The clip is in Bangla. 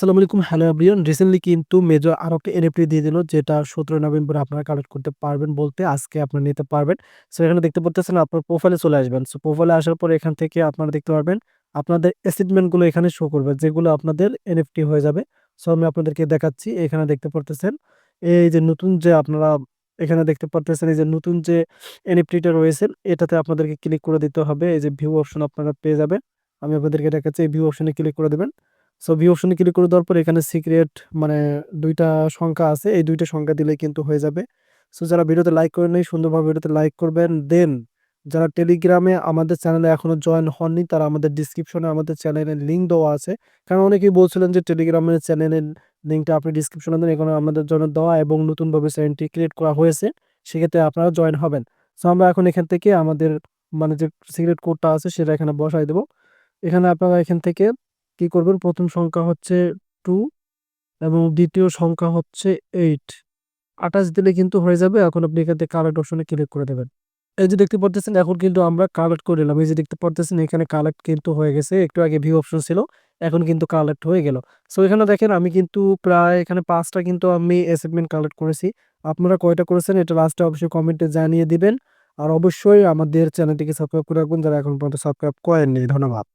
আসসালামু আলাইকুম। Hello everyone. রিসেন্টলি কিন্তু মেজর আরো একটা এনএফটি দিয়ে দিল, যেটা 17 নভেম্বর আপনারা কালেক্ট করতে পারবেন, বলতে আজকে আপনারা নিতে পারবেন। সো এখানে দেখতে পারতেছেন, আপনার প্রোফাইলে চলে আসবেন। সো প্রোফাইলে আসার পরে এখান থেকে আপনারা দেখতে পারবেন আপনাদের অ্যাচিভমেন্ট গুলো এখানে শো করবে, যেগুলো আপনাদের এনএফটি হয়ে যাবে। সো আমি আপনাদেরকে দেখাচ্ছি। এখানে দেখতে পারতেছেন এই যে নতুন যে আপনারা এখানে দেখতে পারতেছেন, এই যে নতুন যে এনএফটিটা রয়েছে, এটাতে আপনাদেরকে ক্লিক করে দিতে হবে। এই যে ভিউ অপশন আপনারা পেয়ে যাবেন। আমি আপনাদেরকে দেখাচ্ছি, এই ভিউ অপশনে ক্লিক করে দেবেন। সো ভিউ অপশনে ক্লিক করে দেওয়ার পর এখানে সিক্রেট মানে দুইটা সংখ্যা আছে, এই দুইটা সংখ্যা দিলে কিন্তু হয়ে যাবে। সো যারা ভিডিওতে লাইক করেন নাই, সুন্দরভাবে ভিডিওতে লাইক করবেন। দেন যারা টেলিগ্রামে আমাদের চ্যানেলে এখনো জয়েন হননি, তারা আমাদের ডিসক্রিপশনে আমাদের চ্যানেলের লিঙ্ক দেওয়া আছে। কারণ অনেকেই বলছিলেন যে টেলিগ্রামের চ্যানেলের লিঙ্কটা আপনি ডিসক্রিপশনে দেন, এখানে আমাদের জন্য দেওয়া এবং নতুনভাবে চ্যানেলটি ক্রিয়েট করা হয়েছে, সেক্ষেত্রে আপনারা জয়েন হবেন। সো আমরা এখন এখান থেকে আমাদের মানে যে সিক্রেট কোডটা আছে সেটা এখানে বসাই দেবো। এখানে আপনারা এখান থেকে কি করবেন, প্রথম সংখ্যা হচ্ছে 2 এবং দ্বিতীয় সংখ্যা হচ্ছে 8, 28 দিলে কিন্তু হয়ে যাবে। এখন আপনি এখান থেকে কালেক্ট অপশনে ক্লিক করে দেবেন। এই যে দেখতে পারতেছেন, এখন কিন্তু আমরা কালেক্ট করে নিলাম। এই যে দেখতে পারতেছেন, এখানে কালেক্ট কিন্তু হয়ে গেছে। একটু আগে ভিউ অপশন ছিল, এখন কিন্তু কালেক্ট হয়ে গেল। সো এখানে দেখেন, আমি কিন্তু প্রায় এখানে 5টা কিন্তু আমি অ্যাচিভমেন্ট কালেক্ট করেছি। আপনারা কয়টা করেছেন এটা লাস্টে অবশ্যই কমেন্টে জানিয়ে দিবেন। আর অবশ্যই আমাদের চ্যানেলটিকে সাবস্ক্রাইব করে রাখবেন যারা এখন পর্যন্ত সাবস্ক্রাইব করেননি। ধন্যবাদ।